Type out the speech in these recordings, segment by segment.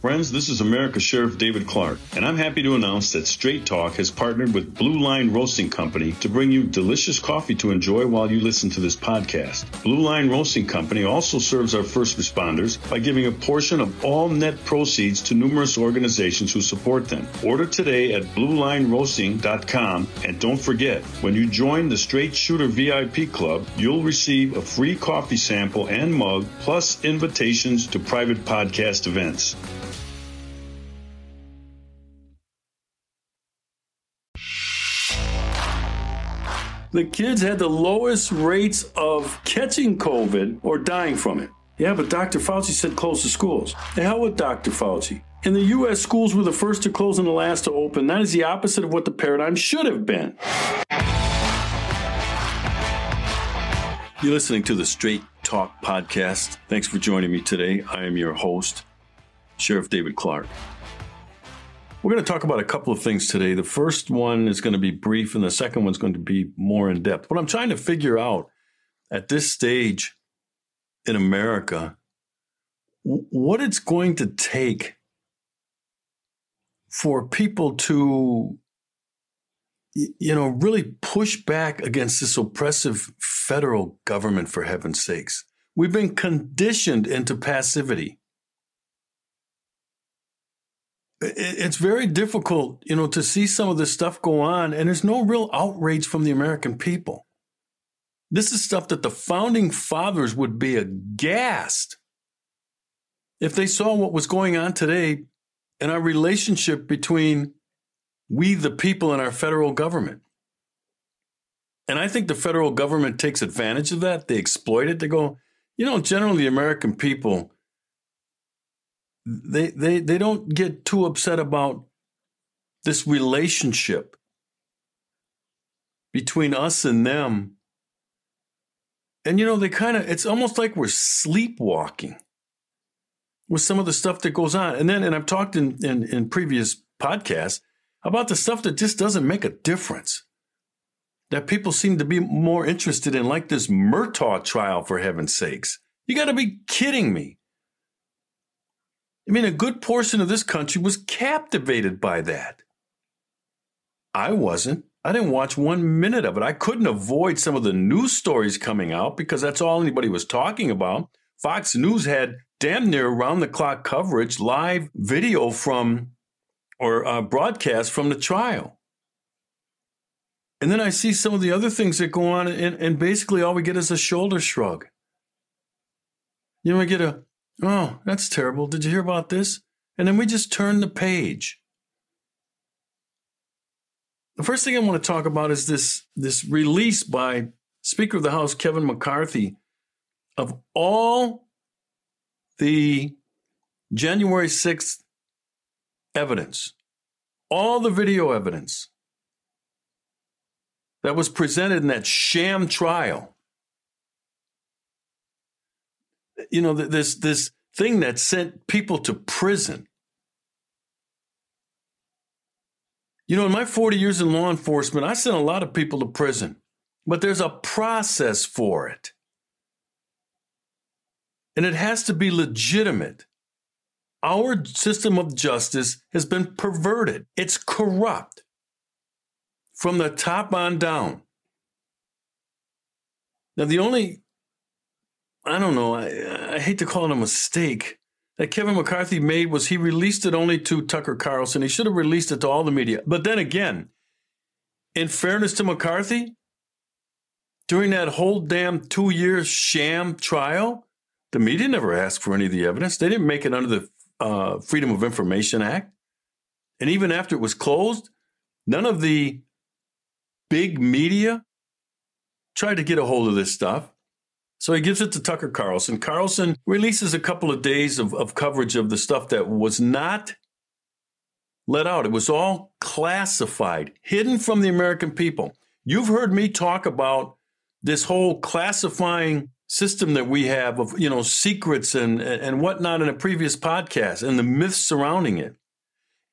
Friends, this is America's Sheriff David Clarke, and I'm happy to announce that Straight Talk has partnered with Blue Line Roasting Company to bring you delicious coffee to enjoy while you listen to this podcast. Blue Line Roasting Company also serves our first responders by giving a portion of all net proceeds to numerous organizations who support them. Order today at BlueLineRoasting.com, and don't forget, when you join the Straight Shooter VIP Club, you'll receive a free coffee sample and mug, plus invitations to private podcast events. The kids had the lowest rates of catching COVID or dying from it. Yeah, but Dr. Fauci said close the schools. The hell with Dr. Fauci. In the U.S., schools were the first to close and the last to open. That is the opposite of what the paradigm should have been. You're listening to the Straight Talk Podcast. Thanks for joining me today. I am your host, Sheriff David Clarke. We're going to talk about a couple of things today. The first one is going to be brief, and the second one's going to be more in depth. What I'm trying to figure out at this stage in America, what it's going to take for people to, really push back against this oppressive federal government, for heaven's sakes. We've been conditioned into passivity. It's very difficult, to see some of this stuff go on, and there's no real outrage from the American people. This is stuff that the founding fathers would be aghast if they saw what was going on today in our relationship between we, the people, and our federal government. And I think the federal government takes advantage of that. They exploit it. They go, generally the American people, They don't get too upset about this relationship between us and them. And, it's almost like we're sleepwalking with some of the stuff that goes on. And I've talked in previous podcasts about the stuff that just doesn't make a difference, that people seem to be more interested in, like this Murtaugh trial, for heaven's sakes. You got to be kidding me. A good portion of this country was captivated by that. I wasn't. I didn't watch 1 minute of it. I couldn't avoid some of the news stories coming out because that's all anybody was talking about. Fox News had damn near around-the-clock coverage, live video broadcast from the trial. And then I see some of the other things that go on, and basically all we get is a shoulder shrug. I get a, "Oh, that's terrible. Did you hear about this?" And then we just turn the page. The first thing I want to talk about is this release by Speaker of the House, Kevin McCarthy, of all the January 6th evidence, all the video evidence that was presented in that sham trial. This thing that sent people to prison. In my 40 years in law enforcement, I sent a lot of people to prison, but there's a process for it. And it has to be legitimate. Our system of justice has been perverted. It's corrupt from the top on down. Now, I hate to call it a mistake that Kevin McCarthy made was he released it only to Tucker Carlson. He should have released it to all the media. But then again, in fairness to McCarthy, during that whole damn 2-year sham trial, the media never asked for any of the evidence. They didn't make it under the Freedom of Information Act. And even after it was closed, none of the big media tried to get a hold of this stuff. So he gives it to Tucker Carlson. Carlson releases a couple of days of coverage of the stuff that was not let out. It was all classified, hidden from the American people. You've heard me talk about this whole classifying system that we have of, secrets and whatnot in a previous podcast and the myths surrounding it.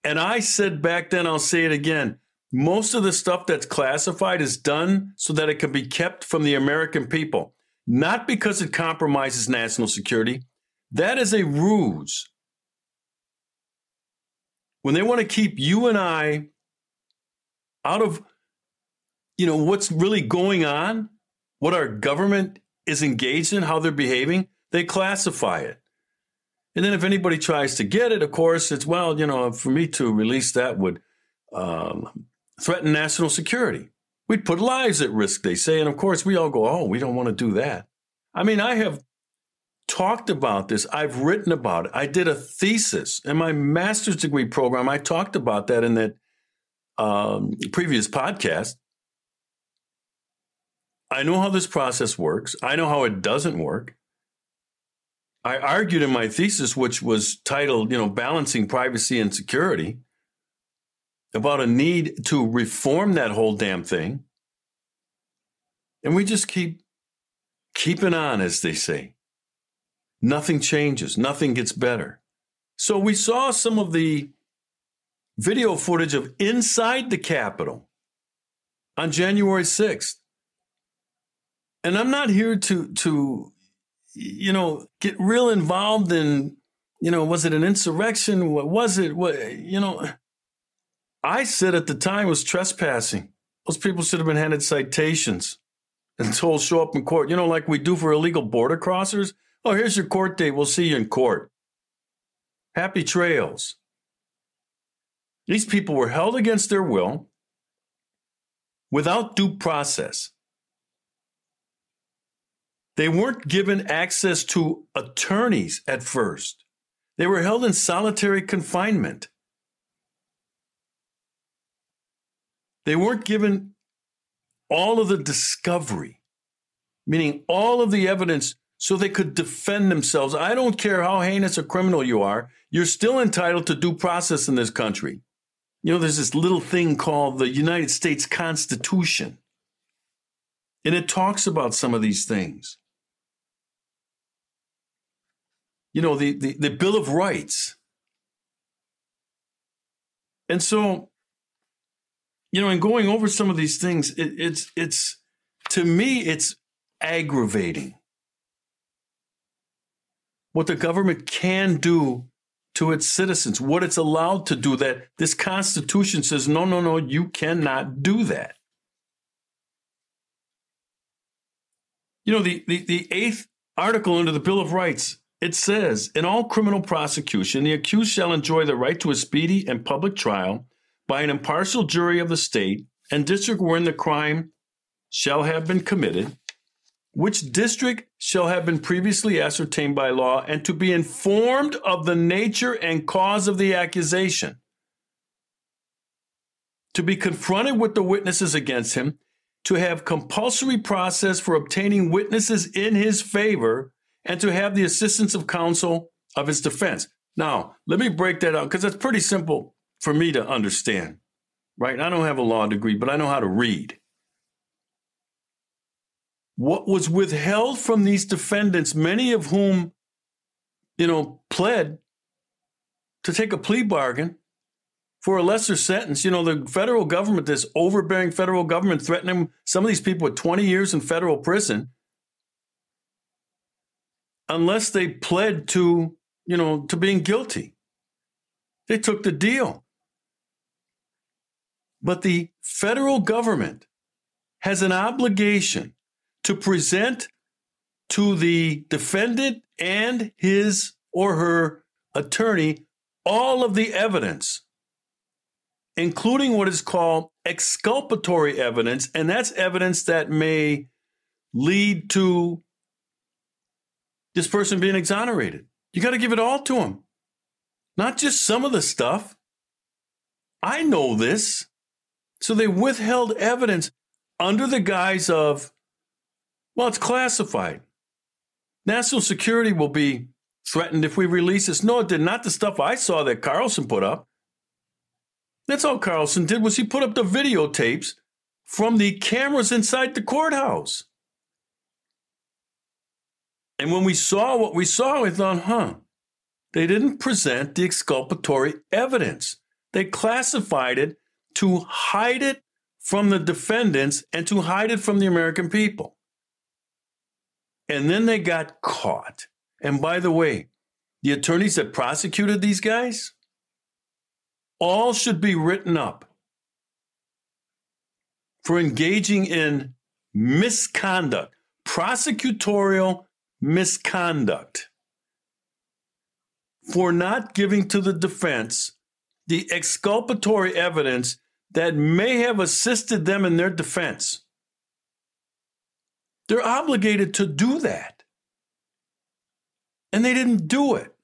And I said back then, I'll say it again, most of the stuff that's classified is done so that it can be kept from the American people. Not because it compromises national security. That is a ruse. when they want to keep you and I out of, what's really going on, what our government is engaged in, how they're behaving, they classify it. And then if anybody tries to get it, of course, it's, for me to release that would threaten national security. We'd put lives at risk, they say. And of course, we all go, oh, we don't want to do that. I mean, I have talked about this. I've written about it. I did a thesis in my master's degree program. I talked about that in that previous podcast. I know how this process works. I know how it doesn't work. I argued in my thesis, which was titled, Balancing Privacy and Security, about a need to reform that whole damn thing. And we just keep keeping on, as they say. Nothing changes. Nothing gets better. So we saw some of the video footage of inside the Capitol on January 6th. And I'm not here to get real involved in, was it an insurrection? What was it? I said at the time it was trespassing. Those people should have been handed citations and told show up in court, like we do for illegal border crossers. Oh, here's your court date. We'll see you in court. Happy trails. These people were held against their will without due process. They weren't given access to attorneys at first. They were held in solitary confinement. They weren't given all of the discovery, meaning all of the evidence so they could defend themselves. I don't care how heinous a criminal you are, you're still entitled to due process in this country. There's this little thing called the United States Constitution, and it talks about some of these things. The Bill of Rights. And so, in going over some of these things, it's to me, it's aggravating what the government can do to its citizens, what it's allowed to do, that this Constitution says, no, you cannot do that. The 8th article under the Bill of Rights, it says, in all criminal prosecution, the accused shall enjoy the right to a speedy and public trial by an impartial jury of the state and district wherein the crime shall have been committed, which district shall have been previously ascertained by law, and to be informed of the nature and cause of the accusation, to be confronted with the witnesses against him, to have compulsory process for obtaining witnesses in his favor, and to have the assistance of counsel of his defense. Now, let me break that out, because that's pretty simple for me to understand, right? I don't have a law degree, but I know how to read. What was withheld from these defendants, many of whom, pled to take a plea bargain for a lesser sentence. The federal government, this overbearing federal government, threatening some of these people with 20 years in federal prison unless they pled to being guilty. They took the deal. But the federal government has an obligation to present to the defendant and his or her attorney all of the evidence, including what is called exculpatory evidence, and that's evidence that may lead to this person being exonerated. You got to give it all to them, not just some of the stuff. I know this. So they withheld evidence under the guise of, well, it's classified. National security will be threatened if we release this. No, it did not. The stuff I saw that Carlson put up. That's all Carlson did, was he put up the videotapes from the cameras inside the courthouse. And when we saw what we saw, we thought, they didn't present the exculpatory evidence. They classified it to hide it from the defendants and to hide it from the American people. And then they got caught. And by the way, the attorneys that prosecuted these guys, all should be written up for engaging in misconduct, prosecutorial misconduct, for not giving to the defense the exculpatory evidence that may have assisted them in their defense. They're obligated to do that. And they didn't do it.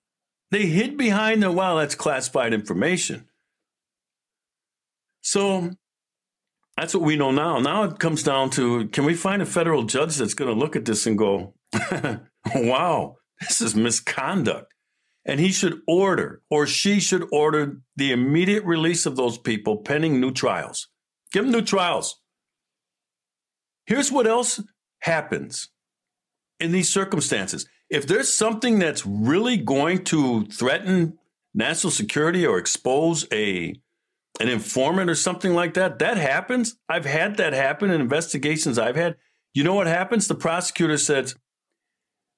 They hid behind the, well, that's classified information. So that's what we know now. Now it comes down to, can we find a federal judge that's going to look at this and go, wow, this is misconduct. And he should order, or she should order, the immediate release of those people pending new trials. Give them new trials. Here's what else happens in these circumstances. If there's something that's really going to threaten national security or expose an informant or something like that, that happens. I've had that happen in investigations I've had. You know what happens? The prosecutor says,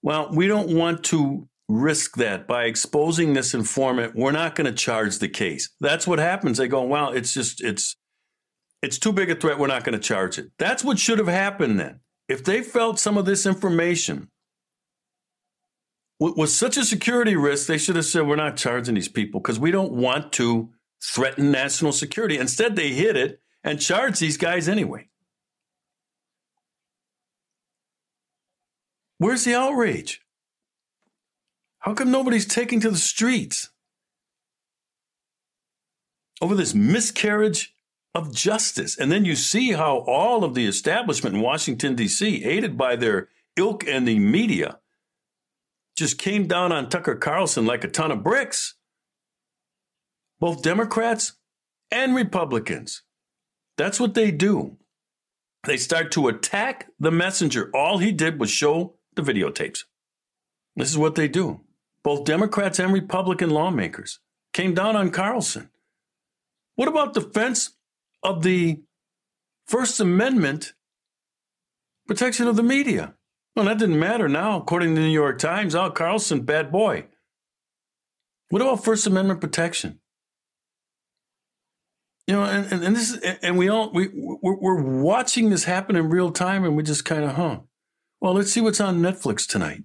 well, we don't want to risk that by exposing this informant. We're not going to charge the case. That's what happens. They go, well, it's too big a threat. We're not going to charge it. That's what should have happened then. If they felt some of this information was such a security risk, they should have said, we're not charging these people because we don't want to threaten national security. Instead, they hid it and charged these guys anyway. Where's the outrage? How come nobody's taking to the streets over this miscarriage of justice? And then you see how all of the establishment in Washington, D.C., aided by their ilk and the media, just came down on Tucker Carlson like a ton of bricks. Both Democrats and Republicans. That's what they do. They start to attack the messenger. All he did was show the videotapes. This is what they do. Both Democrats and Republican lawmakers came down on Carlson. What about defense of the First Amendment protection of the media? Well, that didn't matter now, according to the New York Times. Oh, Carlson, bad boy. What about First Amendment protection? You know, and this is, and we're watching this happen in real time, and we just kind of, well, let's see what's on Netflix tonight.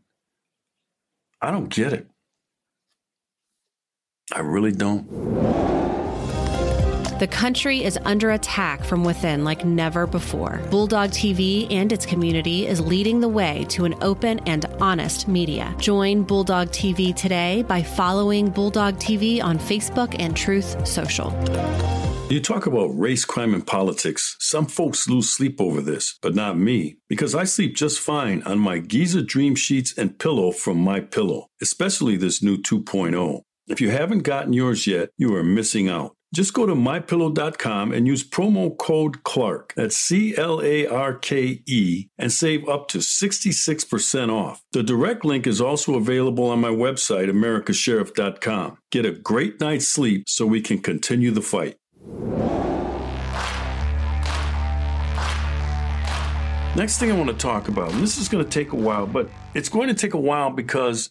I don't get it. I really don't. The country is under attack from within like never before. Bulldog TV and its community is leading the way to an open and honest media. Join Bulldog TV today by following Bulldog TV on Facebook and Truth Social. You talk about race, crime, and politics. Some folks lose sleep over this, but not me, because I sleep just fine on my Giza Dream Sheets and pillow from My Pillow, especially this new 2.0. If you haven't gotten yours yet, you are missing out. Just go to mypillow.com and use promo code Clarke, that's CLARKE, and save up to 66% off. The direct link is also available on my website, americasheriff.com. Get a great night's sleep so we can continue the fight. Next thing I want to talk about, and this is going to take a while, but it's going to take a while because,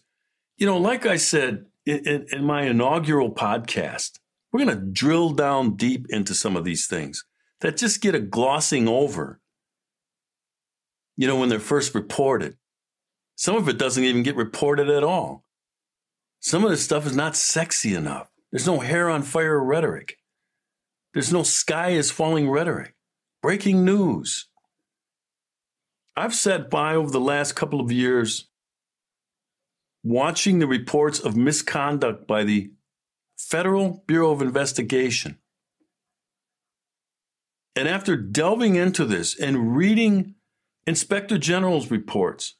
you know, like I said in my inaugural podcast, we're going to drill down deep into some of these things that just get a glossing over, you know, when they're first reported. Some of it doesn't even get reported at all. Some of this stuff is not sexy enough. There's no hair on fire rhetoric. There's no sky is falling rhetoric. Breaking news. I've sat by over the last couple of years watching the reports of misconduct by the Federal Bureau of Investigation. And after delving into this and reading Inspector General's reports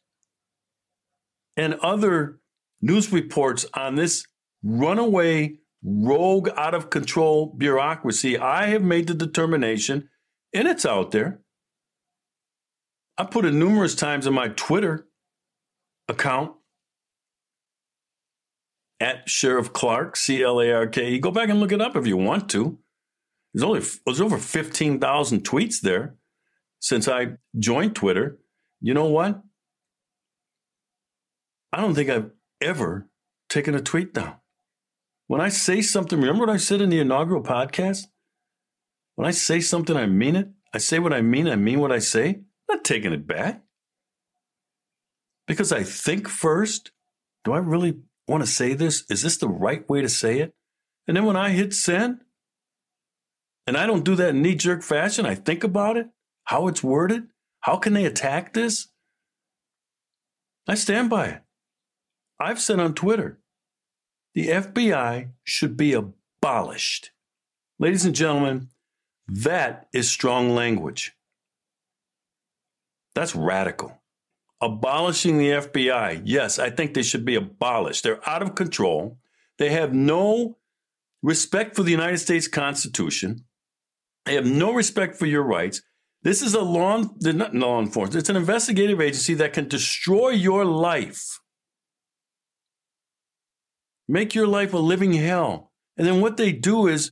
and other news reports on this runaway, rogue, out of control bureaucracy, I have made the determination, and it's out there. I put it numerous times in my Twitter account at Sheriff Clarke, CLARKE. Go back and look it up if you want to. There's over 15,000 tweets there since I joined Twitter. You know what? I don't think I've ever taken a tweet down. When I say something, remember what I said in the inaugural podcast? When I say something, I mean it. I say what I mean what I say. I'm not taking it back. Because I think first, do I really want to say this? Is this the right way to say it? And then when I hit send, and I don't do that in knee-jerk fashion, I think about it, how it's worded, how can they attack this? I stand by it. I've said on Twitter, the FBI should be abolished. Ladies and gentlemen, that is strong language. That's radical. Abolishing the FBI. Yes, I think they should be abolished. They're out of control. They have no respect for the United States Constitution. They have no respect for your rights. This is they're not law enforcement. It's an investigative agency that can destroy your life. Make your life a living hell. And then what they do is,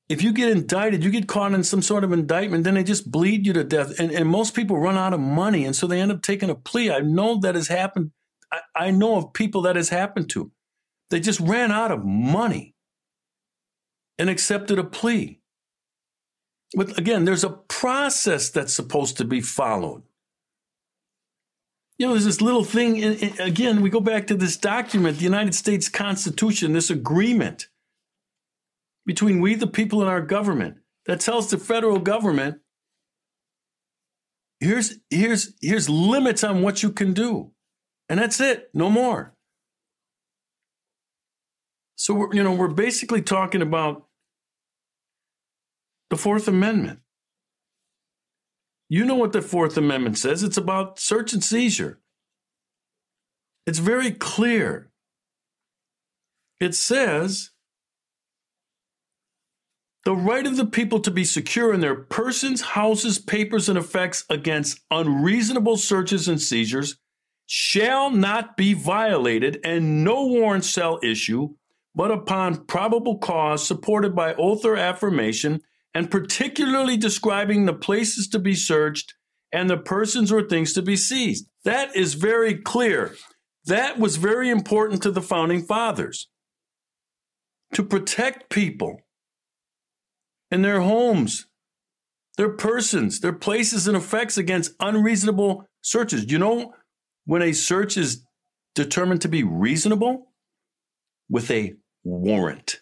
if you get indicted, you get caught in some sort of indictment, then they just bleed you to death. And most people run out of money, and so they end up taking a plea. I know that has happened. I know of people that has happened to. They just ran out of money and accepted a plea. But again, there's a process that's supposed to be followed. There's this little thing, again, we go back to this document, the United States Constitution, this agreement between we, the people, and our government that tells the federal government, here's limits on what you can do. And that's it, no more. So, we're basically talking about the Fourth Amendment. You know what the Fourth Amendment says. It's about search and seizure. It's very clear. It says, the right of the people to be secure in their persons, houses, papers, and effects against unreasonable searches and seizures shall not be violated, and no warrant shall issue, but upon probable cause supported by oath or affirmation, and particularly describing the places to be searched and the persons or things to be seized. That is very clear. That was very important to the Founding Fathers, to protect people and their homes, their persons, their places and effects against unreasonable searches. When a search is determined to be reasonable? With a warrant.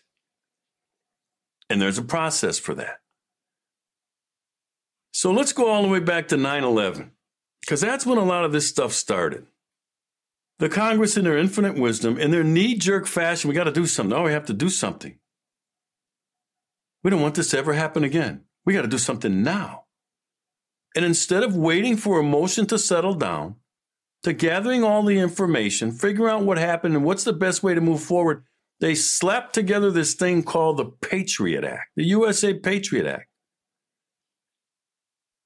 And there's a process for that. So let's go all the way back to 9/11, because that's when a lot of this stuff started. The Congress, in their infinite wisdom, in their knee-jerk fashion, we got to do something. Oh, we have to do something. We don't want this to ever happen again. We got to do something now. And instead of waiting for emotion to settle down, to gathering all the information, figuring out what happened and what's the best way to move forward, they slapped together this thing called the Patriot Act, the USA Patriot Act.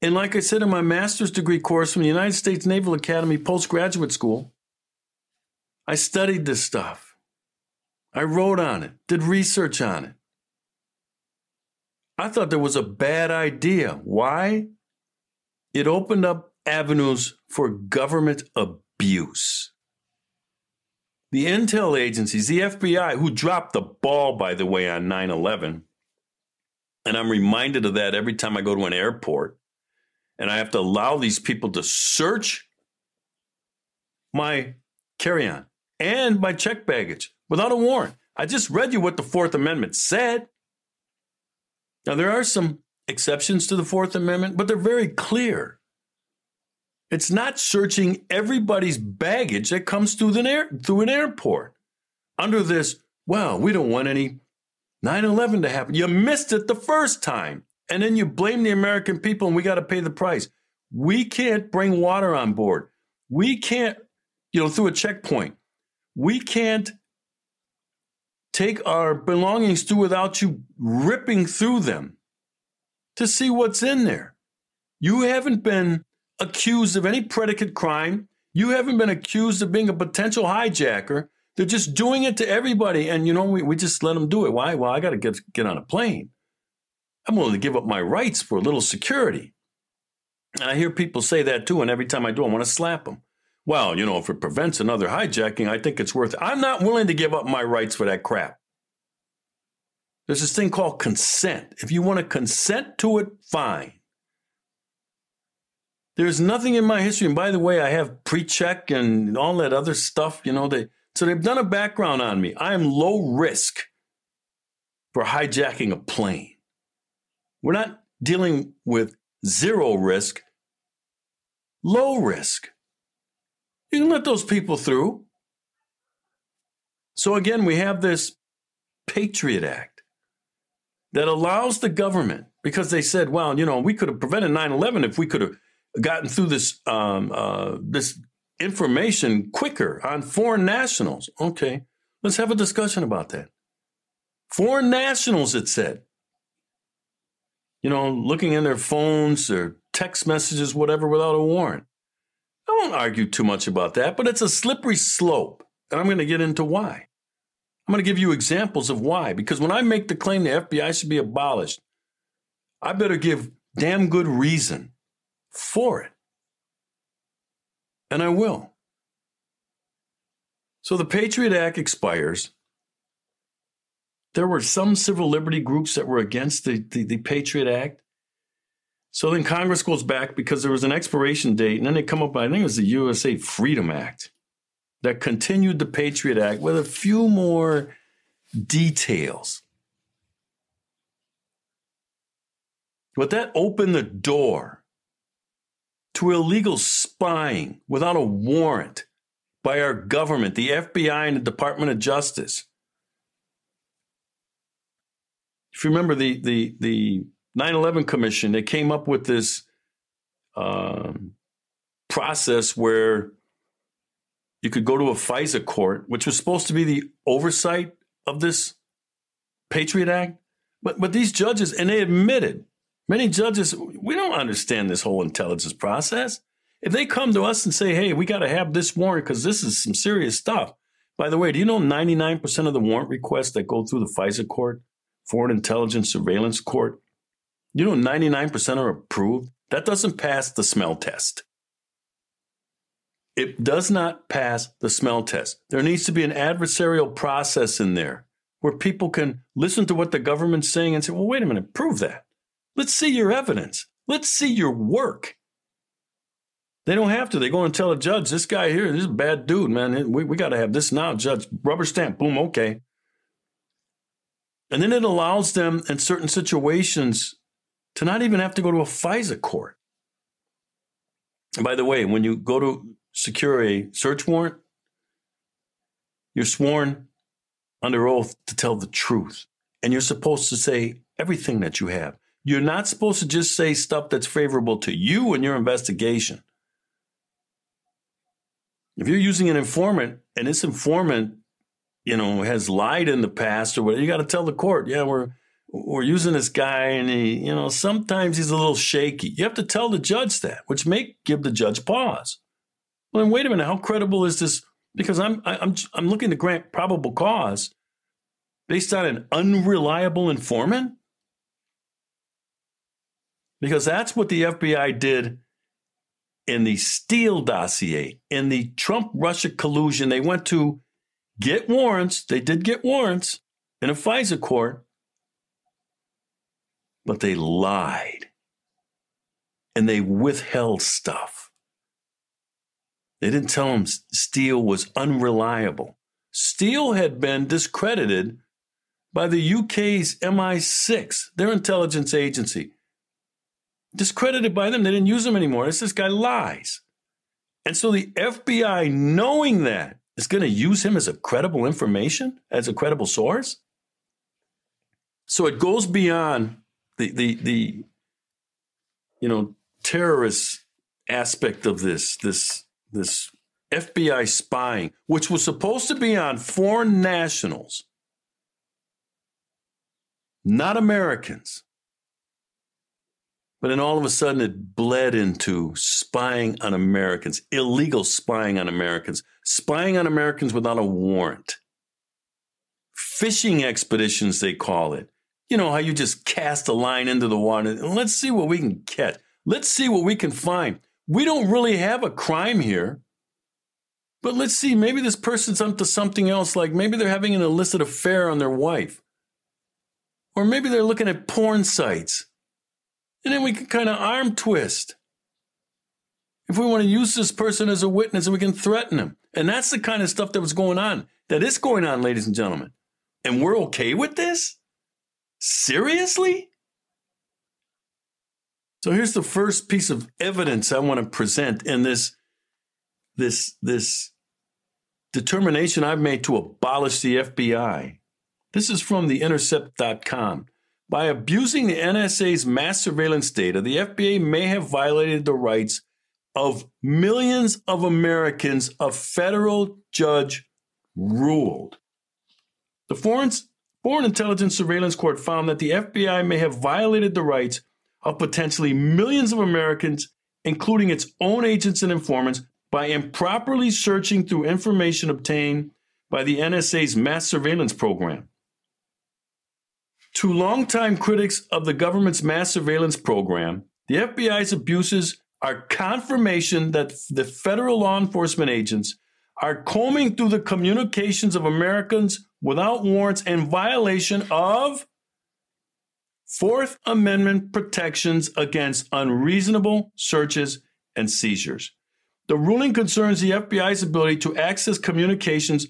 And like I said in my master's degree course from the United States Naval Academy Postgraduate School, I studied this stuff. I wrote on it, did research on it. I thought there was a bad idea. Why? It opened up avenues for government abuse. The intel agencies, the FBI, who dropped the ball, by the way, on 9/11, and I'm reminded of that every time I go to an airport, and I have to allow these people to search my carry-on and my checked baggage without a warrant. I just read you what the Fourth Amendment said. Now, there are some exceptions to the Fourth Amendment, but they're very clear. It's not searching everybody's baggage that comes through an airport under this, well, we don't want any 9/11 to happen. You missed it the first time, and then you blame the American people, and we got to pay the price. We can't bring water on board. We can't, through a checkpoint. We can't take our belongings through without you ripping through them to see what's in there. You haven't been accused of any predicate crime. You haven't been accused of being a potential hijacker. They're just doing it to everybody. And, we just let them do it. Why? Well, I got to get on a plane. I'm willing to give up my rights for a little security. And I hear people say that too. And every time I do, I want to slap them. well, if it prevents another hijacking, I think it's worth it. I'm not willing to give up my rights for that crap. There's this thing called consent. If you want to consent to it, fine. There's nothing in my history. And by the way, I have pre-check and all that other stuff, so they've done a background on me. I am low risk for hijacking a plane. We're not dealing with zero risk, low risk. You can let those people through. So again, we have this Patriot Act that allows the government, because they said, well, we could have prevented 9/11 if we could have gotten through this this information quicker on foreign nationals. Okay, let's have a discussion about that. Foreign nationals, it said, looking in their phones, their text messages, whatever, without a warrant. I won't argue too much about that, but it's a slippery slope, and I'm going to get into why. I'm going to give you examples of why, because when I make the claim the FBI should be abolished, I better give damn good reason for it. And I will. So the Patriot Act expires. There were some civil liberty groups that were against the Patriot Act. So then Congress goes back because there was an expiration date, and then they come up with, I think it was the USA Freedom Act, that continued the Patriot Act with a few more details. But that opened the door to illegal spying without a warrant by our government, the FBI and the Department of Justice. If you remember the 9/11 Commission, they came up with this process where you could go to a FISA court, which was supposed to be the oversight of this Patriot Act. But these judges, and they admitted, many judges, we don't understand this whole intelligence process. If they come to us and say, hey, we got to have this warrant because this is some serious stuff. By the way, do you know 99% of the warrant requests that go through the FISA court, Foreign Intelligence Surveillance Court, 99% are approved? That doesn't pass the smell test. It does not pass the smell test. There needs to be an adversarial process in there where people can listen to what the government's saying and say, well, wait a minute, prove that. Let's see your evidence. Let's see your work. They don't have to. They go and tell a judge, this guy here, this is a bad dude, man. We got to have this now, judge. Rubber stamp, boom, okay. And then it allows them in certain situations to not even have to go to a FISA court. And by the way, when you go to secure a search warrant, you're sworn under oath to tell the truth. And you're supposed to say everything that you have. You're not supposed to just say stuff that's favorable to you and your investigation. If you're using an informant and this informant, has lied in the past or whatever, you got to tell the court, yeah, we're using this guy and he, sometimes he's a little shaky. You have to tell the judge that, which may give the judge pause. Well, then wait a minute, how credible is this? Because I'm looking to grant probable cause based on an unreliable informant? Because that's what the FBI did in the Steele dossier, in the Trump-Russia collusion. They went to get warrants. They did get warrants in a FISA court, but they lied and they withheld stuff. They didn't tell him Steele was unreliable. Steele had been discredited by the UK's MI6, their intelligence agency. Discredited by them. They didn't use him anymore. This guy lies. And so the FBI, knowing that, is going to use him as a credible information, as a credible source. So it goes beyond the terrorist aspect of this FBI spying, which was supposed to be on foreign nationals, not Americans. But then all of a sudden it bled into spying on Americans, illegal spying on Americans without a warrant. Fishing expeditions, they call it. You know how you just cast a line into the water and let's see what we can catch. Let's see what we can find. We don't really have a crime here. But let's see, maybe this person's up to something else, like maybe they're having an illicit affair on their wife. Or maybe they're looking at porn sites. And then we can kind of arm twist. If we want to use this person as a witness, and we can threaten him. And that's the kind of stuff that was going on. That is going on, ladies and gentlemen. And we're okay with this? Seriously? So here's the first piece of evidence I want to present in this determination I've made to abolish the FBI. This is from theintercept.com. By abusing the NSA's mass surveillance data, the FBI may have violated the rights of millions of Americans, a federal judge ruled. The Foreign Intelligence Surveillance Court found that the FBI may have violated the rights of potentially millions of Americans, including its own agents and informants, by improperly searching through information obtained by the NSA's mass surveillance program. To longtime critics of the government's mass surveillance program, the FBI's abuses are confirmation that the federal law enforcement agents are combing through the communications of Americans without warrants in violation of Fourth Amendment protections against unreasonable searches and seizures. The ruling concerns the FBI's ability to access communications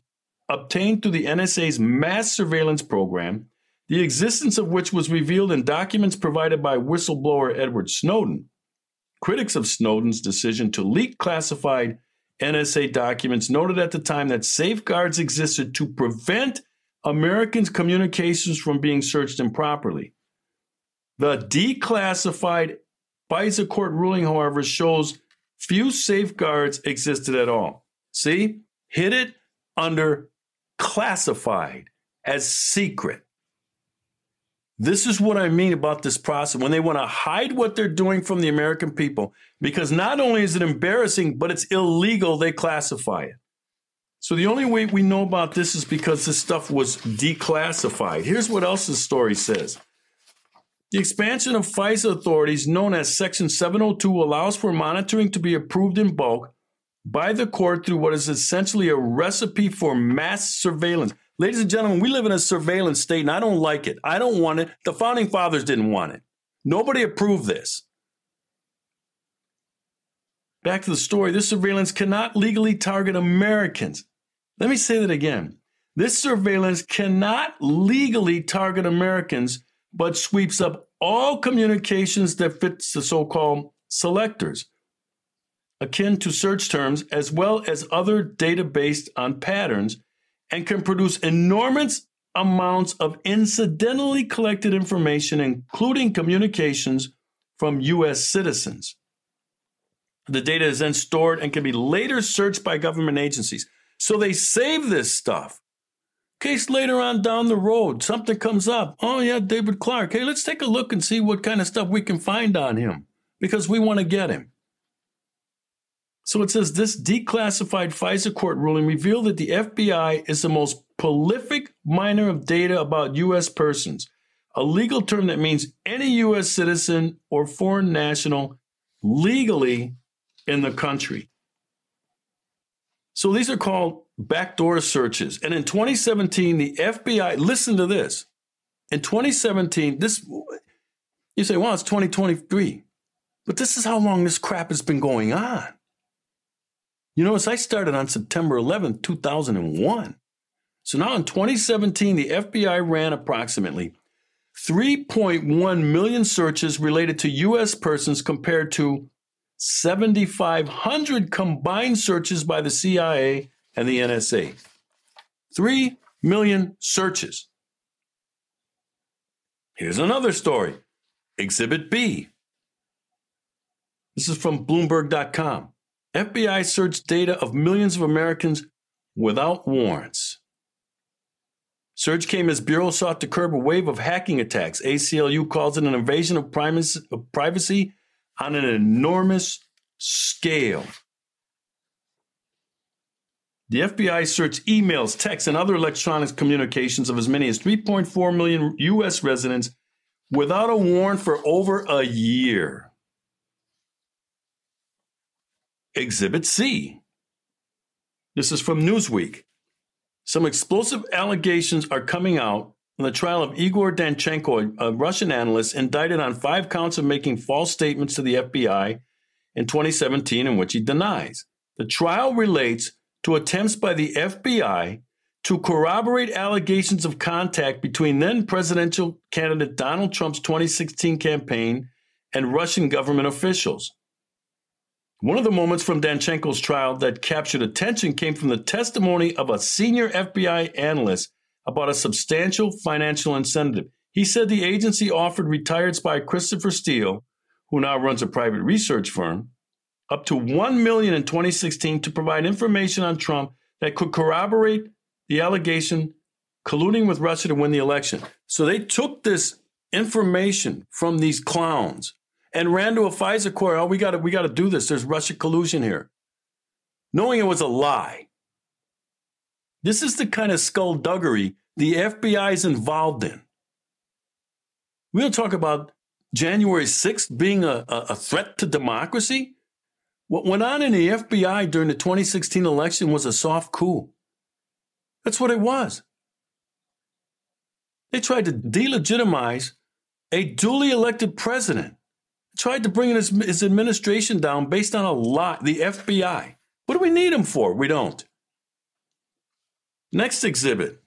obtained through the NSA's mass surveillance program, the existence of which was revealed in documents provided by whistleblower Edward Snowden. Critics of Snowden's decision to leak classified NSA documents noted at the time that safeguards existed to prevent Americans' communications from being searched improperly. The declassified FISA court ruling, however, shows few safeguards existed at all. See, hit it under classified as secret. This is what I mean about this process, when they want to hide what they're doing from the American people, because not only is it embarrassing, but it's illegal, they classify it. So the only way we know about this is because this stuff was declassified. Here's what else the story says. The expansion of FISA authorities, known as Section 702, allows for monitoring to be approved in bulk by the court through what is essentially a recipe for mass surveillance. Ladies and gentlemen, we live in a surveillance state, and I don't like it. I don't want it. The founding fathers didn't want it. Nobody approved this. Back to the story. This surveillance cannot legally target Americans. Let me say that again. This surveillance cannot legally target Americans, but sweeps up all communications that fits the so-called selectors, akin to search terms, as well as other data based on patterns, and can produce enormous amounts of incidentally collected information, including communications from U.S. citizens. The data is then stored and can be later searched by government agencies. So they save this stuff. In case later on down the road, something comes up. Oh, yeah, David Clarke. Hey, let's take a look and see what kind of stuff we can find on him, because we want to get him. So it says this declassified FISA court ruling revealed that the FBI is the most prolific miner of data about U.S. persons, a legal term that means any U.S. citizen or foreign national legally in the country. So these are called backdoor searches. And in 2017, the FBI, listen to this. In 2017, you say, well, it's 2023. But this is how long this crap has been going on. You notice I started on September 11th, 2001. So now in 2017, the FBI ran approximately 3.1 million searches related to U.S. persons compared to 7,500 combined searches by the CIA and the NSA. 3 million searches. Here's another story. Exhibit B. This is from Bloomberg.com. FBI searched data of millions of Americans without warrants. Surge came as Bureau sought to curb a wave of hacking attacks. ACLU calls it an invasion of privacy on an enormous scale. The FBI searched emails, texts, and other electronic communications of as many as 3.4 million U.S. residents without a warrant for over a year. Exhibit C. This is from Newsweek. Some explosive allegations are coming out in the trial of Igor Danchenko, a Russian analyst indicted on 5 counts of making false statements to the FBI in 2017, in which he denies. The trial relates to attempts by the FBI to corroborate allegations of contact between then presidential candidate Donald Trump's 2016 campaign and Russian government officials. One of the moments from Danchenko's trial that captured attention came from the testimony of a senior FBI analyst about a substantial financial incentive. He said the agency offered retired spy Christopher Steele, who now runs a private research firm, up to $1 million in 2016 to provide information on Trump that could corroborate the allegation colluding with Russia to win the election. So they took this information from these clowns and ran to a FISA court. Oh, we got to do this. There's Russia collusion here, knowing it was a lie. This is the kind of skullduggery the FBI is involved in. We'll talk about January 6th being a threat to democracy. What went on in the FBI during the 2016 election was a soft coup. That's what it was. They tried to delegitimize a duly elected president, tried to bring his administration down based on a lie, the FBI. What do we need him for? We don't. Next exhibit.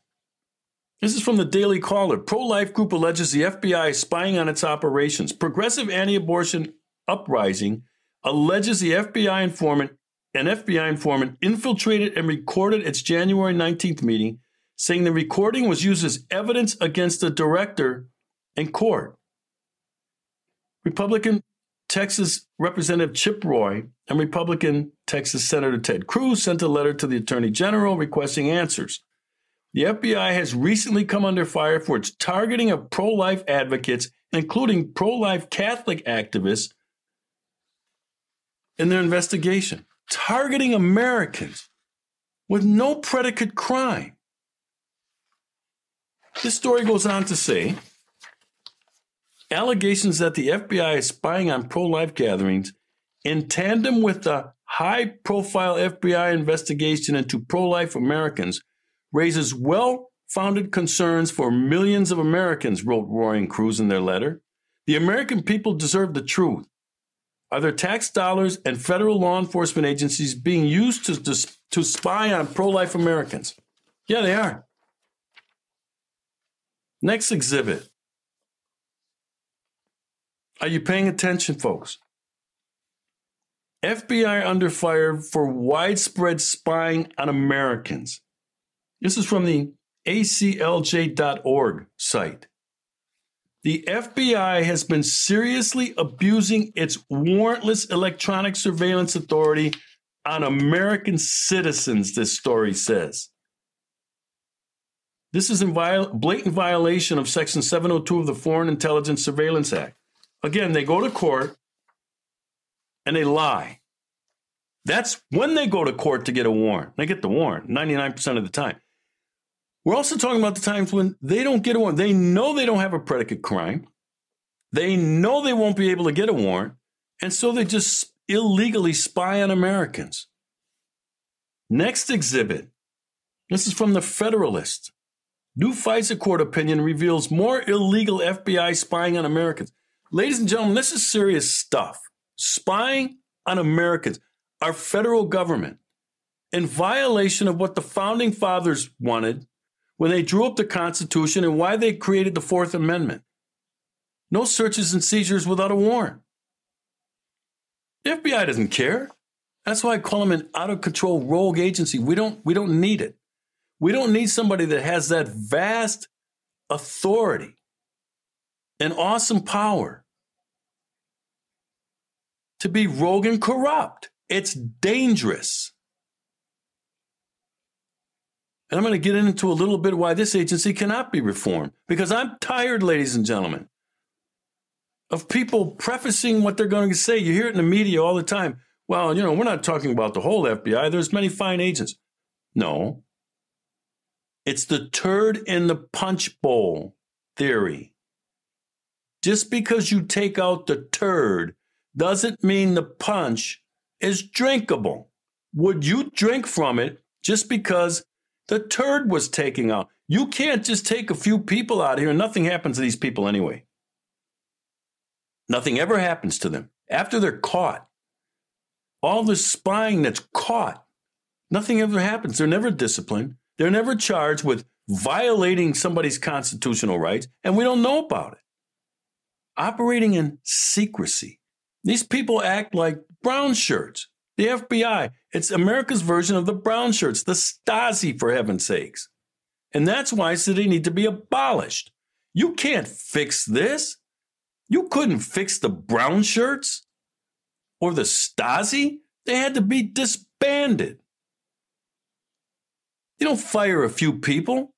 This is from the Daily Caller. Pro-life group alleges the FBI is spying on its operations. Progressive anti-abortion uprising alleges the FBI informant infiltrated and recorded its January 19th meeting, saying the recording was used as evidence against the director in court. Republican Texas Representative Chip Roy and Republican Texas Senator Ted Cruz sent a letter to the Attorney General requesting answers. The FBI has recently come under fire for its targeting of pro-life advocates, including pro-life Catholic activists, in their investigation. Targeting Americans with no predicate crime. This story goes on to say, allegations that the FBI is spying on pro-life gatherings in tandem with the high-profile FBI investigation into pro-life Americans raises well-founded concerns for millions of Americans, wrote Roy and Cruz in their letter. The American people deserve the truth. Are their tax dollars and federal law enforcement agencies being used to spy on pro-life Americans? Yeah, they are. Next exhibit. Are you paying attention, folks? FBI under fire for widespread spying on Americans. This is from the aclj.org site. The FBI has been seriously abusing its warrantless electronic surveillance authority on American citizens, this story says. This is in blatant violation of Section 702 of the Foreign Intelligence Surveillance Act. Again, they go to court and they lie. That's when they go to court to get a warrant. They get the warrant 99% of the time. We're also talking about the times when they don't get a warrant. They know they don't have a predicate crime. They know they won't be able to get a warrant. And so they just illegally spy on Americans. Next exhibit. This is from the Federalist. New FISA court opinion reveals more illegal FBI spying on Americans. Ladies and gentlemen, this is serious stuff. Spying on Americans, our federal government, in violation of what the founding fathers wanted when they drew up the Constitution and why they created the Fourth Amendment. No searches and seizures without a warrant. The FBI doesn't care. That's why I call them an out-of-control rogue agency. We don't need it. We don't need somebody that has that vast authority and awesome power to be rogue and corrupt. It's dangerous. And I'm going to get into a little bit why this agency cannot be reformed. Because I'm tired, ladies and gentlemen, of people prefacing what they're going to say. You hear it in the media all the time. Well, we're not talking about the whole FBI. There's many fine agents. No. It's the turd in the punch bowl theory. Just because you take out the turd doesn't mean the punch is drinkable. Would you drink from it just because the turd was taken out. You can't just take a few people out here and nothing happens to these people anyway. Nothing ever happens to them. After they're caught, all the spying that's caught, nothing ever happens. They're never disciplined. They're never charged with violating somebody's constitutional rights, and we don't know about it. Operating in secrecy. These people act like brown shirts. The FBI, it's America's version of the brown shirts, the Stasi, for heaven's sakes. And that's why I said they need to be abolished. You can't fix this. You couldn't fix the brown shirts or the Stasi. They had to be disbanded. You don't fire a few people.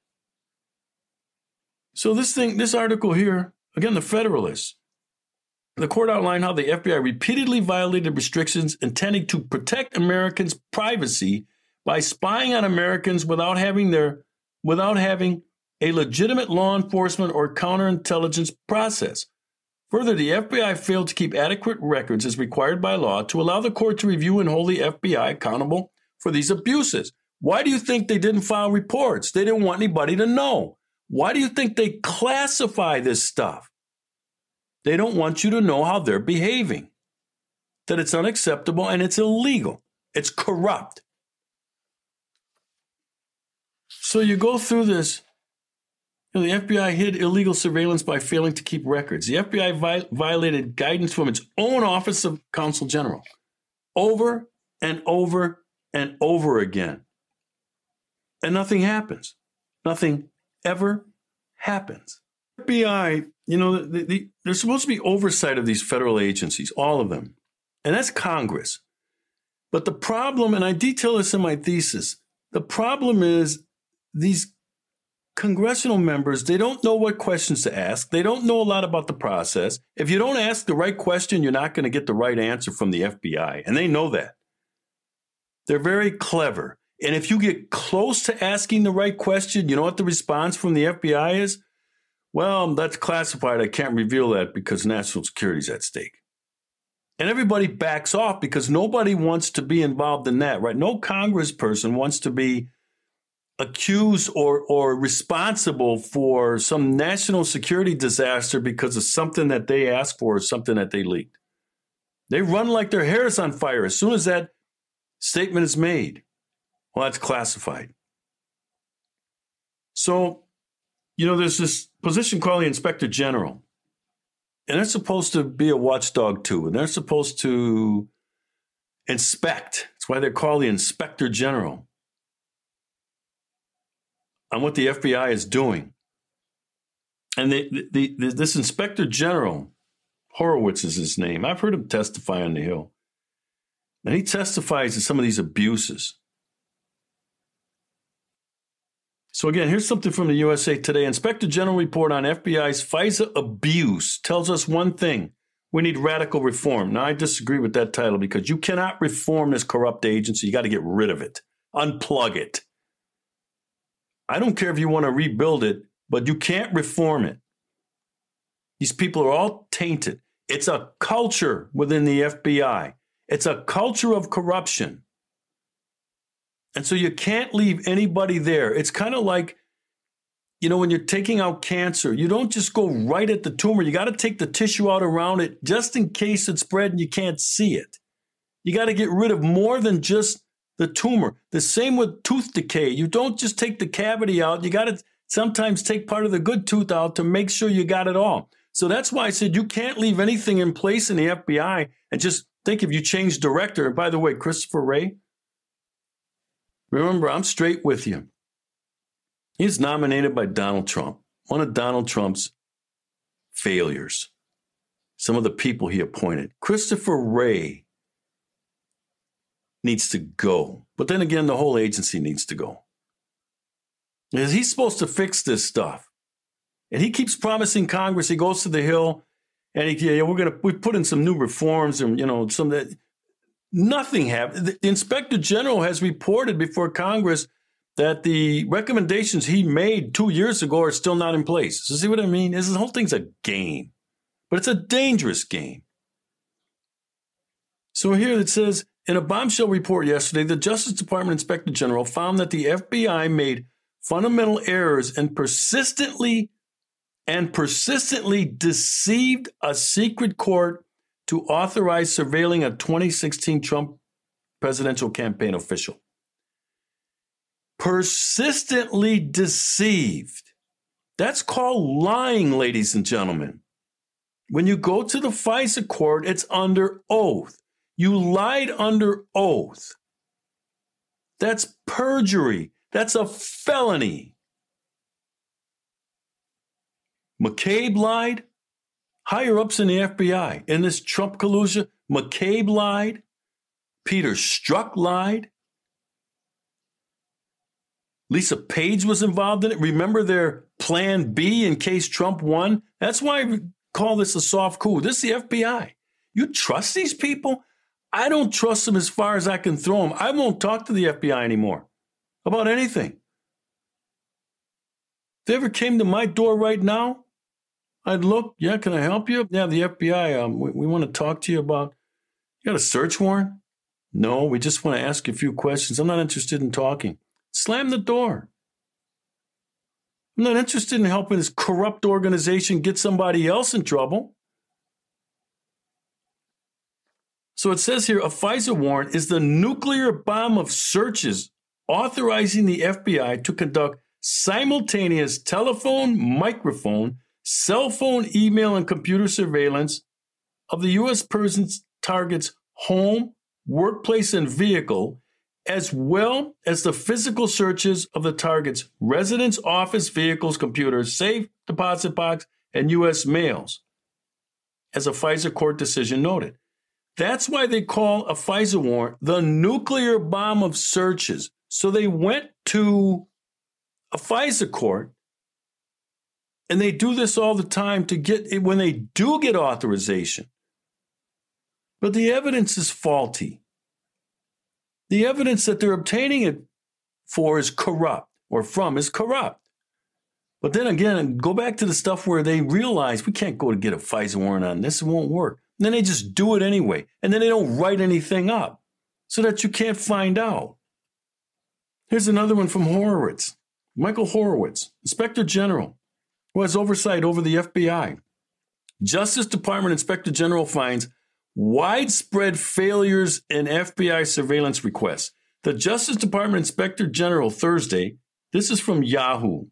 So this article here, again, the Federalist, the court outlined how the FBI repeatedly violated restrictions intending to protect Americans' privacy by spying on Americans without having a legitimate law enforcement or counterintelligence process. Further, the FBI failed to keep adequate records as required by law to allow the court to review and hold the FBI accountable for these abuses. Why do you think they didn't file reports? They didn't want anybody to know. Why do you think they classify this stuff? They don't want you to know how they're behaving, that it's unacceptable and it's illegal. It's corrupt. So you go through this. The FBI hid illegal surveillance by failing to keep records. The FBI violated guidance from its own Office of Counsel General over and over and over again. And nothing happens. Nothing ever happens. FBI, there's supposed to be oversight of these federal agencies, all of them. And that's Congress. But the problem, and I detail this in my thesis, the problem is these congressional members, they don't know what questions to ask. They don't know a lot about the process. If you don't ask the right question, you're not going to get the right answer from the FBI. And they know that. They're very clever. And if you get close to asking the right question, you know what the response from the FBI is? Well, that's classified. I can't reveal that because national security is at stake. And everybody backs off because nobody wants to be involved in that, right? No congressperson wants to be accused or responsible for some national security disaster because of something that they asked for or something that they leaked. They run like their hair is on fire as soon as that statement is made. Well, that's classified. So, there's this position called the Inspector General. And they're supposed to be a watchdog too. And they're supposed to inspect. That's why they're called the Inspector General on what the FBI is doing. And this Inspector General, Horowitz is his name. I've heard him testify on the Hill. And he testifies to some of these abuses. So again, here's something from the USA Today. Inspector General report on FBI's FISA abuse tells us one thing. We need radical reform. Now, I disagree with that title because you cannot reform this corrupt agency. You got to get rid of it. Unplug it. I don't care if you want to rebuild it, but you can't reform it. These people are all tainted. It's a culture within the FBI. It's a culture of corruption. And so you can't leave anybody there. It's kind of like, when you're taking out cancer, you don't just go right at the tumor. You got to take the tissue out around it just in case it's spread and you can't see it. You got to get rid of more than just the tumor. The same with tooth decay. You don't just take the cavity out. You got to sometimes take part of the good tooth out to make sure you got it all. So that's why I said you can't leave anything in place in the FBI and just think if you change director. And by the way, Christopher Wray, remember, I'm straight with you. He's nominated by Donald Trump, one of Donald Trump's failures. Some of the people he appointed. Christopher Wray needs to go. But then again, the whole agency needs to go. Because he's supposed to fix this stuff. And he keeps promising Congress, he goes to the Hill, and we put in some new reforms and, some that. Nothing happened. The Inspector General has reported before Congress that the recommendations he made 2 years ago are still not in place. So see what I mean? This whole thing's a game, but it's a dangerous game. So here it says, In a bombshell report yesterday, the Justice Department Inspector General found that the FBI made fundamental errors and persistently deceived a secret court to authorize surveilling a 2016 Trump presidential campaign official. Persistently deceived. That's called lying, ladies and gentlemen. When you go to the FISA court, it's under oath. You lied under oath. That's perjury. That's a felony. McCabe lied. Higher ups in the FBI. In this Trump collusion, McCabe lied. Peter Strzok lied. Lisa Page was involved in it. Remember their plan B in case Trump won? That's why I call this a soft coup. This is the FBI. You trust these people? I don't trust them as far as I can throw them. I won't talk to the FBI anymore about anything. If they ever came to my door right now, I'd look, yeah, can I help you? Yeah, the FBI, we want to talk to you about, you got a search warrant? No, we just want to ask you a few questions. I'm not interested in talking. Slam the door. I'm not interested in helping this corrupt organization get somebody else in trouble. So it says here, a FISA warrant is the nuclear bomb of searches authorizing the FBI to conduct simultaneous telephone, microphone, cell phone, email, and computer surveillance of the U.S. person's target's home, workplace, and vehicle, as well as the physical searches of the target's residence, office, vehicles, computers, safe, deposit box, and U.S. mails, as a FISA court decision noted. That's why they call a FISA warrant the nuclear bomb of searches. So they went to a FISA court, and they do this all the time to get it when they do get authorization. But the evidence is faulty. The evidence that they're obtaining it for is corrupt, or from is corrupt. But then again, go back to the stuff where they realize we can't go to get a FISA warrant on this, it won't work. And then they just do it anyway. And then they don't write anything up so that you can't find out. Here's another one from Horowitz. Michael Horowitz, Inspector General, who has oversight over the FBI. Justice Department Inspector General finds widespread failures in FBI surveillance requests. The Justice Department Inspector General Thursday, this is from yahoo.com.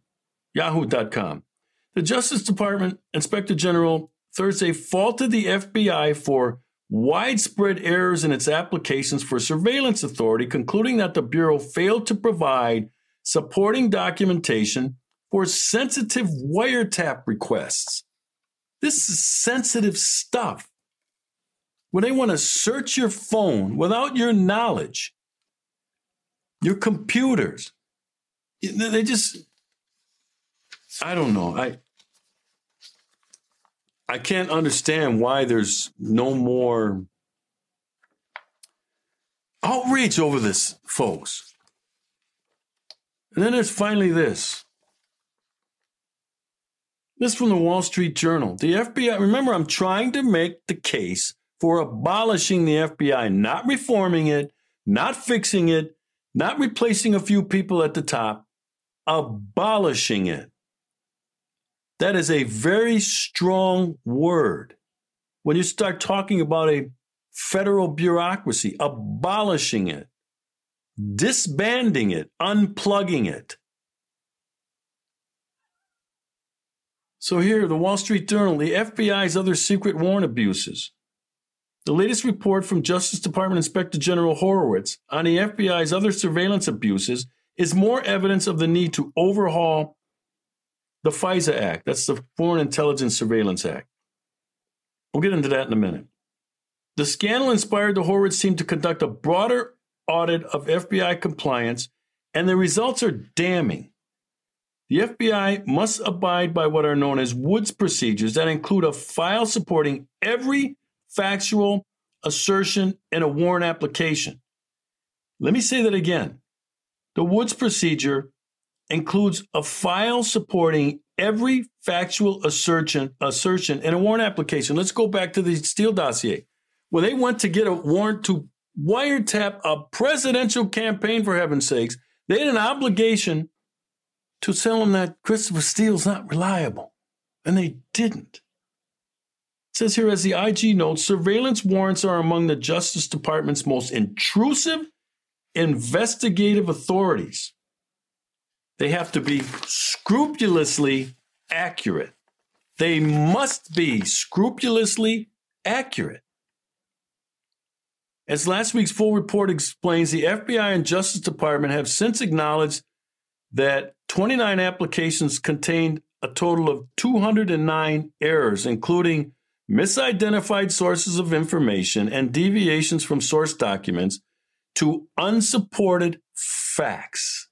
The Justice Department Inspector General Thursday faulted the FBI for widespread errors in its applications for surveillance authority, concluding that the Bureau failed to provide supporting documentation for sensitive wiretap requests. This is sensitive stuff. When they want to search your phone without your knowledge, your computers, they just, I don't know. I can't understand why there's no more outrage over this, folks. And then there's finally this. This from the Wall Street Journal. The FBI, remember, I'm trying to make the case for abolishing the FBI, not reforming it, not fixing it, not replacing a few people at the top, abolishing it. That is a very strong word. When you start talking about a federal bureaucracy, abolishing it, disbanding it, unplugging it. So here, the Wall Street Journal, the FBI's other secret warrant abuses. The latest report from Justice Department Inspector General Horowitz on the FBI's other surveillance abuses is more evidence of the need to overhaul the FISA Act. That's the Foreign Intelligence Surveillance Act. We'll get into that in a minute. The scandal inspired the Horowitz team to conduct a broader audit of FBI compliance, and the results are damning. The FBI must abide by what are known as Woods procedures that include a file supporting every factual assertion in a warrant application. Let me say that again. The Woods procedure includes a file supporting every factual assertion in a warrant application. Let's go back to the Steele dossier, where they went to get a warrant to wiretap a presidential campaign, for heaven's sakes. They had an obligation to tell them that Christopher Steele's not reliable, and they didn't. It says here, as the IG notes, surveillance warrants are among the Justice Department's most intrusive investigative authorities. They have to be scrupulously accurate. They must be scrupulously accurate. As last week's full report explains, the FBI and Justice Department have since acknowledged that 29 applications contained a total of 209 errors, including misidentified sources of information and deviations from source documents to unsupported facts.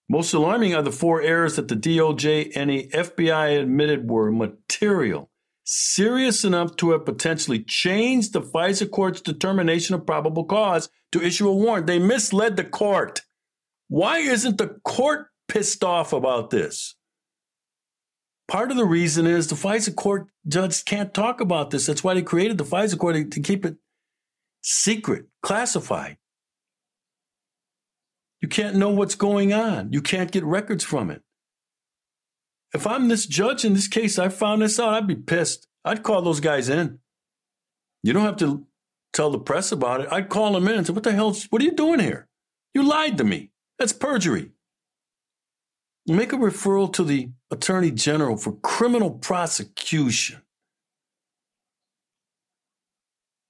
Most alarming are the 4 errors that the DOJ and the FBI admitted were material, serious enough to have potentially changed the FISA court's determination of probable cause to issue a warrant. They misled the court. Why isn't the court pissed off about this? Part of the reason is the FISA court judge can't talk about this. That's why they created the FISA court, to keep it secret, classified. You can't know what's going on. You can't get records from it. If I'm this judge in this case, I found this out, I'd be pissed. I'd call those guys in. You don't have to tell the press about it. I'd call them in and say, what are you doing here? You lied to me. That's perjury. Make a referral to the Attorney General for criminal prosecution.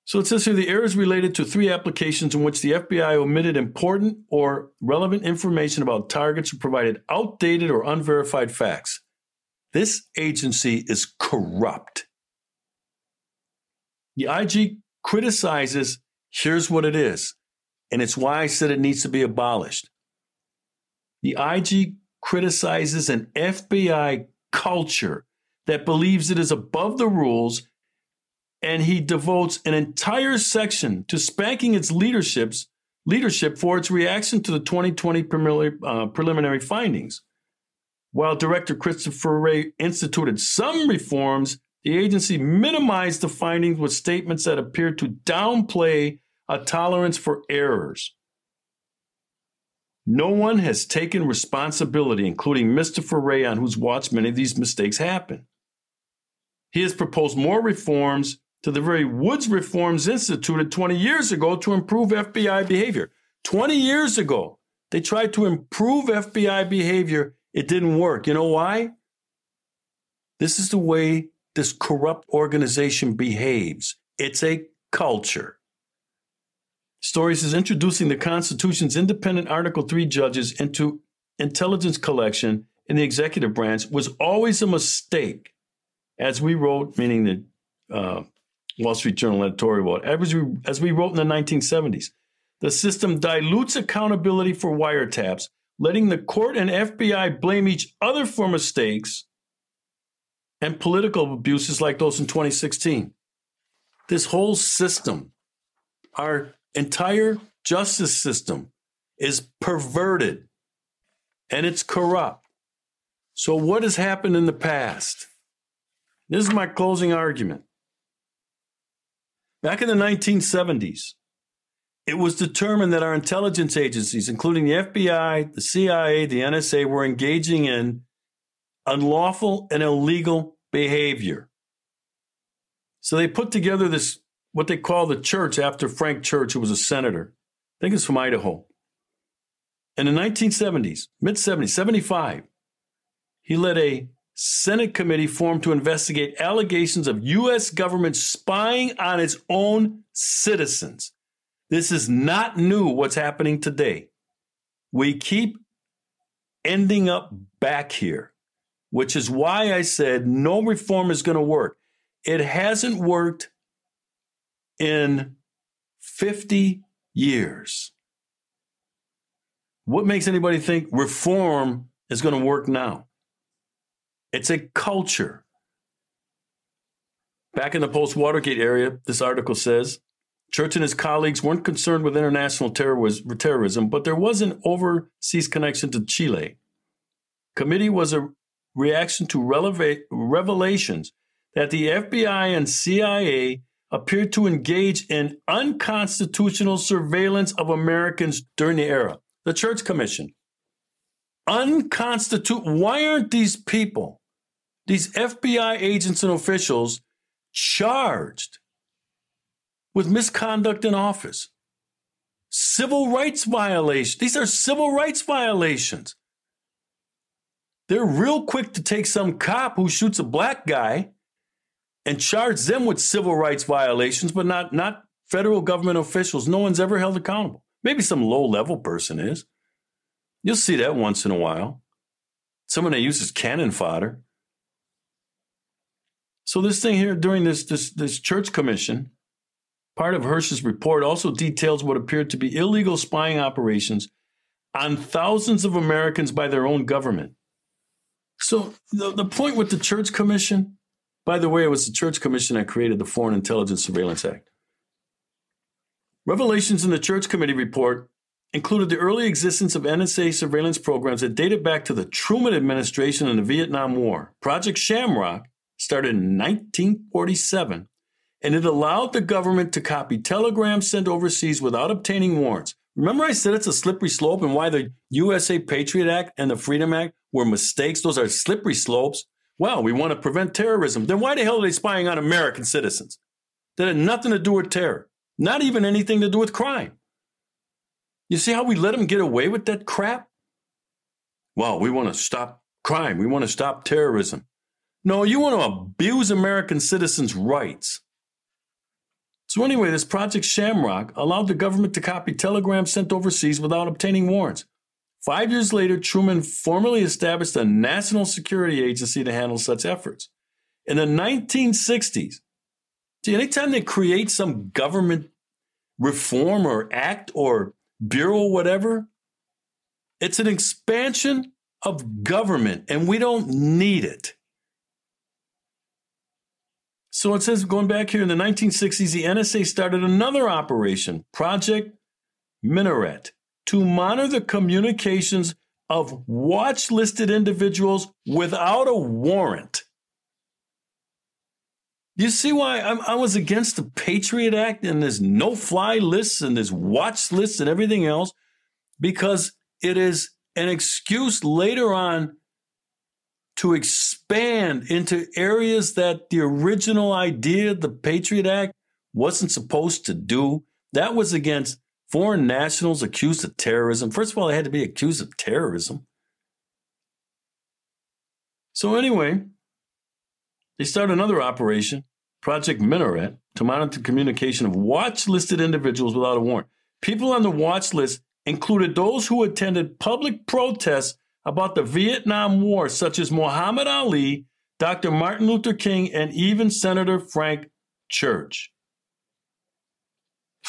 So it says here, the errors related to 3 applications in which the FBI omitted important or relevant information about targets or provided outdated or unverified facts. This agency is corrupt. The IG criticizes, here's what it is, and it's why I said it needs to be abolished. The IG criticizes an FBI culture that believes it is above the rules, and he devotes an entire section to spanking its leadership for its reaction to the 2020 preliminary findings. While Director Christopher Wray instituted some reforms, the agency minimized the findings with statements that appeared to downplay a tolerance for errors. No one has taken responsibility, including Mr. Foray, on whose watch many of these mistakes happen. He has proposed more reforms to the very Woods reforms instituted 20 years ago to improve FBI behavior. 20 years ago, they tried to improve FBI behavior. It didn't work. You know why? This is the way this corrupt organization behaves. It's a culture. Stories is introducing the Constitution's independent Article 3 judges into intelligence collection in the executive branch was always a mistake. As we wrote, meaning the Wall Street Journal editorial wrote, as we wrote in the 1970s, the system dilutes accountability for wiretaps, letting the court and FBI blame each other for mistakes and political abuses like those in 2016. This whole system, our entire justice system, is perverted and it's corrupt. So what has happened in the past? This is my closing argument. Back in the 1970s, it was determined that our intelligence agencies, including the FBI, the CIA, the NSA, were engaging in unlawful and illegal behavior. So they put together this, what they call the church, after Frank Church, who was a senator. I think it's from Idaho. In the 1970s, mid-70s, 75, he led a Senate committee formed to investigate allegations of U.S. government spying on its own citizens. This is not new, what's happening today. We keep ending up back here, which is why I said no reform is going to work. It hasn't worked in 50 years. What makes anybody think reform is going to work now? It's a culture. Back in the post-Watergate era, this article says, Church and his colleagues weren't concerned with international terrorism, but there was an overseas connection to Chile. Committee was a reaction to revelations that the FBI and CIA appeared to engage in unconstitutional surveillance of Americans during the era. The Church Commission. Why aren't these people, these FBI agents and officials, charged with misconduct in office? Civil rights violations. These are civil rights violations. They're real quick to take some cop who shoots a black guy and charge them with civil rights violations, but not federal government officials. No one's ever held accountable. Maybe some low-level person is. You'll see that once in a while. Someone that uses cannon fodder. So this thing here during this Church Commission, part of Hirsch's report also details what appeared to be illegal spying operations on thousands of Americans by their own government. So the point with the Church Commission, by the way, it was the Church Commission that created the Foreign Intelligence Surveillance Act. Revelations in the Church Committee report included the early existence of NSA surveillance programs that dated back to the Truman administration and the Vietnam War. Project Shamrock started in 1947, and it allowed the government to copy telegrams sent overseas without obtaining warrants. Remember I said it's a slippery slope and why the USA Patriot Act and the Freedom Act were mistakes? Those are slippery slopes. Well, we want to prevent terrorism. Then why the hell are they spying on American citizens? That had nothing to do with terror, not even anything to do with crime. You see how we let them get away with that crap? Well, we want to stop crime. We want to stop terrorism. No, you want to abuse American citizens' rights. So anyway, this Project Shamrock allowed the government to copy telegrams sent overseas without obtaining warrants. 5 years later, Truman formally established a national security agency to handle such efforts. In the 1960s, see, anytime they create some government reform or act or bureau, whatever, it's an expansion of government, and we don't need it. So it says, going back here in the 1960s, the NSA started another operation, Project Minaret, to monitor the communications of watch-listed individuals without a warrant. You see why I was against the Patriot Act and this no-fly lists and this watch lists and everything else? Because it is an excuse later on to expand into areas that the original idea, the Patriot Act, wasn't supposed to do. That was against foreign nationals accused of terrorism. First of all, they had to be accused of terrorism. So anyway, they started another operation, Project Minaret, to monitor the communication of watch-listed individuals without a warrant. People on the watch list included those who attended public protests about the Vietnam War, such as Muhammad Ali, Dr. Martin Luther King, and even Senator Frank Church.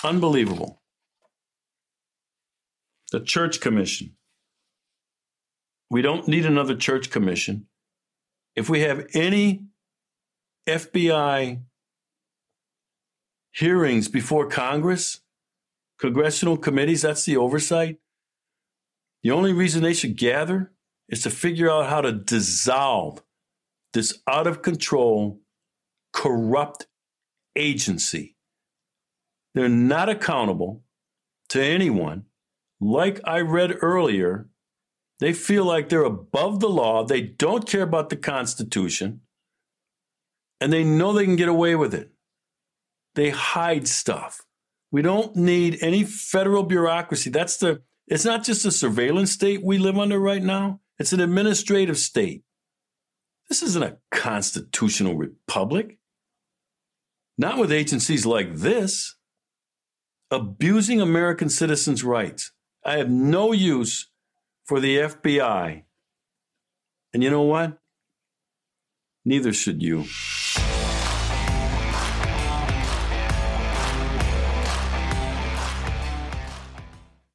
Unbelievable. The Church Commission. We don't need another Church Commission. If we have any FBI hearings before Congress, congressional committees, that's the oversight. The only reason they should gather is to figure out how to dissolve this out-of-control, corrupt agency. They're not accountable to anyone. Like I read earlier, they feel like they're above the law. They don't care about the Constitution, and they know they can get away with it. They hide stuff. We don't need any federal bureaucracy. It's not just a surveillance state we live under right now. It's an administrative state. This isn't a constitutional republic. Not with agencies like this. Abusing American citizens' rights. I have no use for the FBI. And you know what? Neither should you.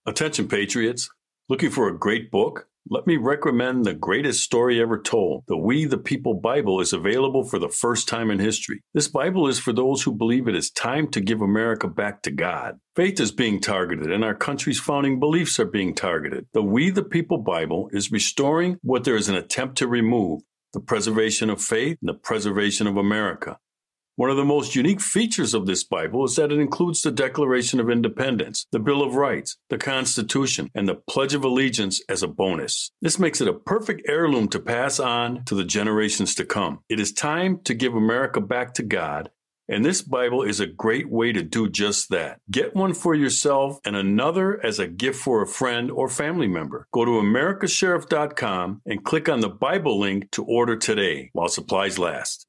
Attention, Patriots. Looking for a great book? Let me recommend The Greatest Story Ever Told. The We the People Bible is available for the first time in history. This Bible is for those who believe it is time to give America back to God. Faith is being targeted, and our country's founding beliefs are being targeted. The We the People Bible is restoring what there is an attempt to remove, the preservation of faith and the preservation of America. One of the most unique features of this Bible is that it includes the Declaration of Independence, the Bill of Rights, the Constitution, and the Pledge of Allegiance as a bonus. This makes it a perfect heirloom to pass on to the generations to come. It is time to give America back to God, and this Bible is a great way to do just that. Get one for yourself and another as a gift for a friend or family member. Go to americasheriff.com and click on the Bible link to order today while supplies last.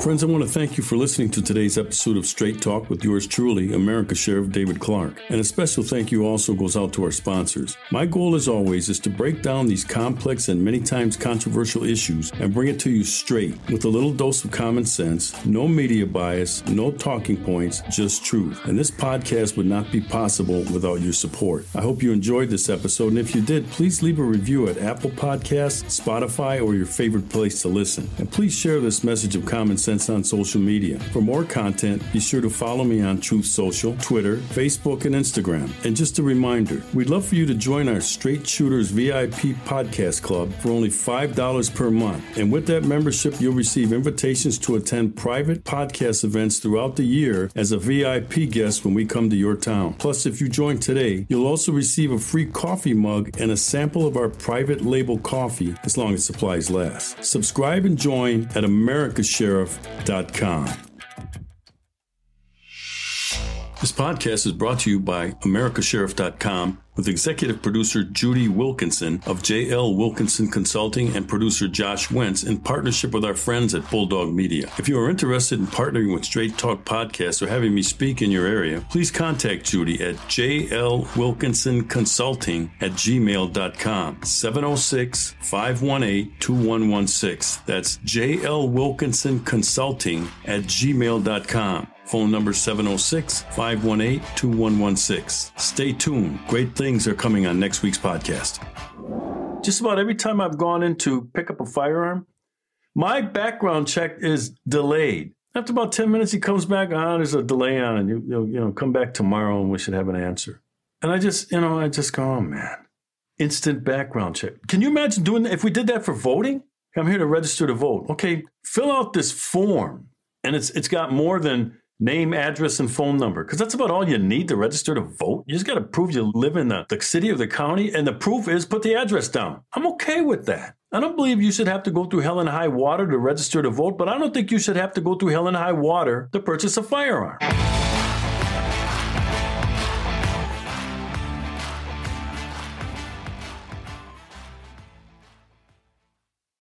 Friends, I want to thank you for listening to today's episode of Straight Talk with yours truly, America Sheriff David Clarke. And a special thank you also goes out to our sponsors. My goal, as always, is to break down these complex and many times controversial issues and bring it to you straight with a little dose of common sense, no media bias, no talking points, just truth. And this podcast would not be possible without your support. I hope you enjoyed this episode, and if you did, please leave a review at Apple Podcasts, Spotify, or your favorite place to listen. And please share this message of common sense on social media. For more content, be sure to follow me on Truth Social, Twitter, Facebook, and Instagram. And just a reminder, we'd love for you to join our Straight Shooters VIP podcast club for only $5 per month. And with that membership, you'll receive invitations to attend private podcast events throughout the year as a VIP guest when we come to your town. Plus, if you join today, you'll also receive a free coffee mug and a sample of our private label coffee as long as supplies last. Subscribe and join at americasheriff.com. This podcast is brought to you by americasheriff.com with executive producer Judy Wilkinson of JLWilkinsonConsulting and producer Josh Wentz in partnership with our friends at Bulldog Media. If you are interested in partnering with Straight Talk Podcasts or having me speak in your area, please contact Judy at JLWilkinsonConsulting@gmail.com, 706-518-2116. That's JLWilkinsonConsulting@gmail.com. Phone number 706-518-2116. Stay tuned. Great things are coming on next week's podcast. Just about every time I've gone in to pick up a firearm, my background check is delayed. After about 10 minutes, he comes back, there's a delay on it. You come back tomorrow and we should have an answer. And I just go, oh man, instant background check. Can you imagine doing that? If we did that for voting? I'm here to register to vote. Okay, fill out this form. And it's got more than name, address, and phone number, because that's about all you need to register to vote. You just got to prove you live in the city or the county, and the proof is put the address down. I'm okay with that. I don't believe you should have to go through hell and high water to register to vote, but I don't think you should have to go through hell and high water to purchase a firearm.